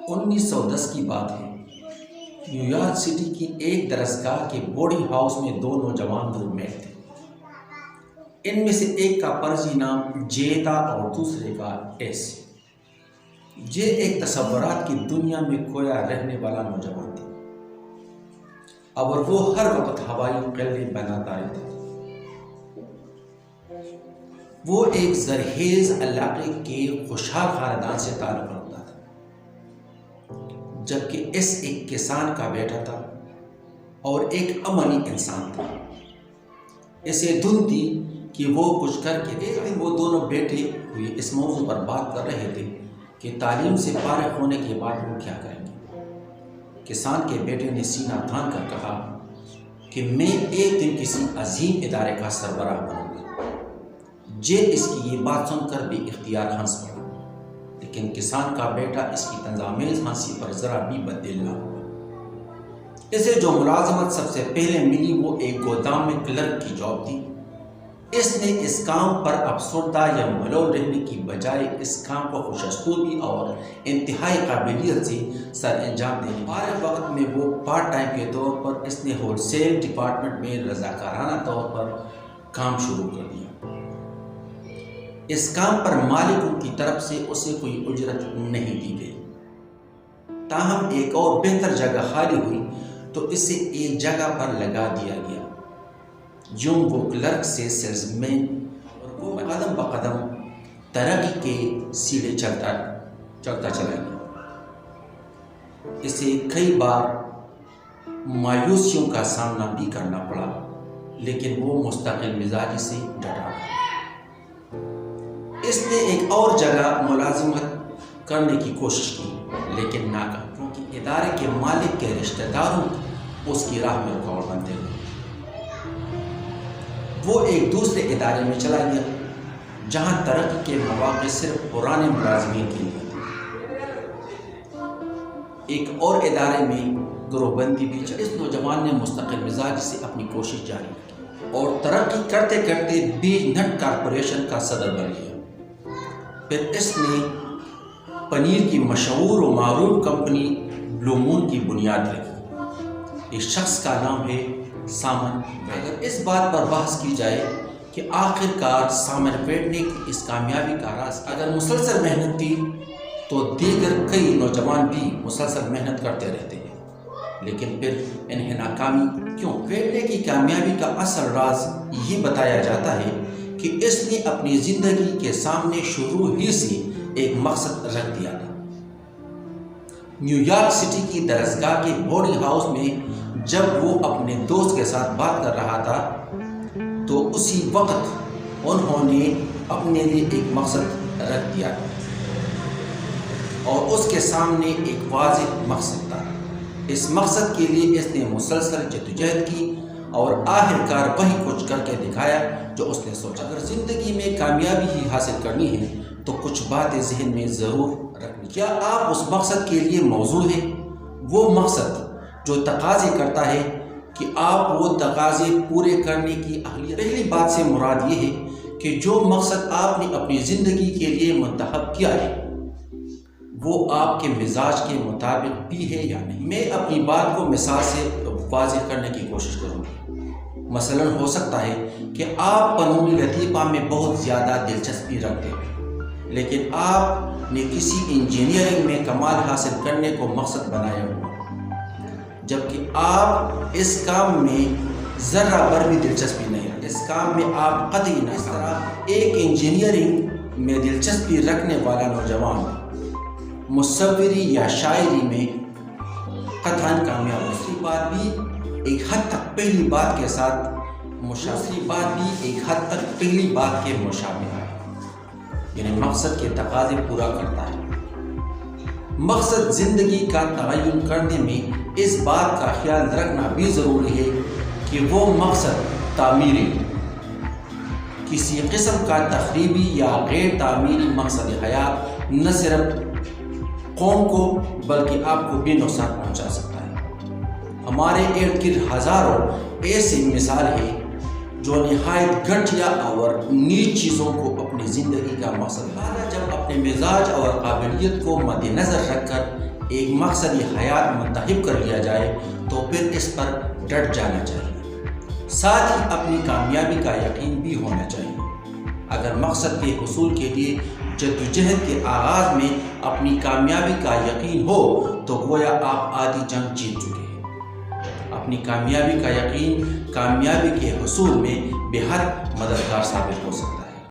1910 کی بات ہے۔ نیو یارک سٹی کی ایک درسگاہ کے بورڈنگ ہاؤس میں دو نوجوان روم میٹ تھے۔ ان میں سے ایک کا فرضی نام جے تھا اور دوسرے کا ایس۔ جے ایک تصورات کی دنیا میں کھویا رہنے والا نوجوان تھا اور وہ ہر وقت ہوائی قلعے بناتا رہتا تھا۔ وہ ایک زرخیز علاقے کے خوشحال خاندان سے تعلق رکھتا تھا، جبکہ ایس ایک کسان کا بیٹا تھا اور ایک عملی انسان تھا۔ اسے دھن تھی کہ وہ کچھ کر کے ایک دن وہ دونوں بیٹے ہوئے اس موضوع پر بات کر رہے تھے کہ تعلیم سے فارغ ہونے کے بعد وہ کیا کریں گے۔ کسان کے بیٹے نے سینہ تان کر کہا کہ میں ایک دن کسی عظیم ادارے کا سربراہ بنوں گا۔ جے اس کی یہ بات سن کر بھی اختیار ہنس پڑا، لیکن کسان کا بیٹا اس کی طنزآمیز ہنسی پر ذرا بھی بددل نہ ہوا۔ اسے جو ملازمت سب سے پہلے ملی وہ ایک گودام میں کلرک کی جاب تھی۔ اس نے اس کام پر افسردہ یا ملول رہنے کی بجائے اس کام کو خوش اسلوبی اور انتہائی قابلیت سے سر انجام دینے فارغ وقت میں وہ پارٹ ٹائم کے طور پر اس نے ہول سیل ڈپارٹمنٹ میں رضاکارانہ طور پر کام شروع کر دیا۔ اس کام پر مالکوں کی طرف سے اسے کوئی اجرت نہیں دی گئی، تاہم ایک اور بہتر جگہ خالی ہوئی تو اسے ایک جگہ پر لگا دیا گیا۔ یوں وہ کلرک سے سیلز مین اور وہ قدم بقدم ترقی کے سیڑھے چلتا چلا گیا۔ اسے کئی بار مایوسیوں کا سامنا بھی کرنا پڑا، لیکن وہ مستقل مزاجی سے ڈٹا رہا۔ اس نے ایک اور جگہ ملازمت کرنے کی کوشش کی، لیکن ناکام، کیونکہ ادارے کے مالک کے رشتہ داروں اس کی راہ میں رکاوٹ بنتے گئے۔ وہ ایک دوسرے ادارے میں چلا گیا جہاں ترقی کے مواقع صرف پرانے ملازمین کے لیے تھے۔ ایک اور ادارے میں گروہ بندی بھی چلی۔ اس نوجوان نے مستقل مزاج سے اپنی کوشش جاری رکھی اور ترقی کرتے کرتے بیج نٹ کارپوریشن کا صدر بن گیا۔ پھر اس نے پنیر کی مشہور و معروف کمپنی بلو مون کی بنیاد رکھی۔ اس شخص کا نام ہے سامن ویڈ۔ اگر اس بات پر بحث کی جائے کہ آخر کار سامن ویڈ نے اس کامیابی کا راز، اگر مسلسل محنت تھی تو دیگر کئی نوجوان بھی مسلسل محنت کرتے رہتے ہیں، لیکن پھر انہیں ناکامی کیوں؟ ویڈ نے کی کامیابی کا اصل راز یہ بتایا جاتا ہے کہ اس نے اپنی زندگی کے سامنے شروع ہی سے ایک مقصد رکھ دیا تھا۔ نیو یارک سٹی کی درسگاہ کے بورڈنگ ہاؤس میں جب وہ اپنے دوست کے ساتھ بات کر رہا تھا تو اسی وقت انہوں نے اپنے لیے ایک مقصد رکھ دیا اور اس کے سامنے ایک واضح مقصد تھا۔ اس مقصد کے لیے اس نے مسلسل جدوجہد کی اور آخر کار وہی کچھ کر کے دکھایا جو اس نے سوچا۔ اگر زندگی میں کامیابی ہی حاصل کرنی ہے تو کچھ باتیں ذہن میں ضرور رکھنی۔ کیا آپ اس مقصد کے لیے موزوں ہیں؟ وہ مقصد جو تقاضے کرتا ہے کہ آپ وہ تقاضے پورے کرنے کی اہلیت۔ پہلی بات سے مراد یہ ہے کہ جو مقصد آپ نے اپنی زندگی کے لیے منتخب کیا ہے وہ آپ کے مزاج کے مطابق بھی ہے یا نہیں۔ میں اپنی بات کو مثال سے واضح کرنے کی کوشش کروں گا۔ مثلا ہو سکتا ہے کہ آپ فنون لطیفہ میں بہت زیادہ دلچسپی رکھتے ہیں، لیکن آپ نے کسی انجینئرنگ میں کمال حاصل کرنے کو مقصد بنایا ہوا، جبکہ آپ اس کام میں ذرہ بھر بھی دلچسپی نہیں رکھتے۔ اس کام میں آپ قطعی نہ۔ اس طرح ایک انجینئرنگ میں دلچسپی رکھنے والا نوجوان مصوری یا شاعری میں قطعاً کامیاب ہے۔ دوسری بات بھی ایک حد تک پہلی بات کے مشابہ ہے، یعنی مقصد کے تقاضے پورا کرتا ہے۔ مقصد زندگی کا تعین کرنے میں اس بات کا خیال رکھنا بھی ضروری ہے کہ وہ مقصد تعمیری، کسی قسم کا تخریبی یا غیر تعمیری مقصد حیات نہ صرف قوم کو بلکہ آپ کو بھی نقصان پہنچا سکتا ہے۔ ہمارے ارد گرد ہزاروں ایسی مثال ہیں جو نہایت گھٹیا اور نیچ چیزوں کو اپنی زندگی کا مقصد بنا۔ جب اپنے مزاج اور قابلیت کو مد نظر رکھ کر ایک مقصدی حیات منتخب کر لیا جائے تو پھر اس پر ڈٹ جانا چاہیے، ساتھ ہی اپنی کامیابی کا یقین بھی ہونا چاہیے۔ اگر مقصد کے حصول کے لیے جدوجہد کے آغاز میں اپنی کامیابی کا یقین ہو تو گویا آپ آدھی جنگ جیت چکے ہیں۔ اپنی کامیابی کا یقین کامیابی کے حصول میں بے حد مددگار ثابت ہو سکتا ہے۔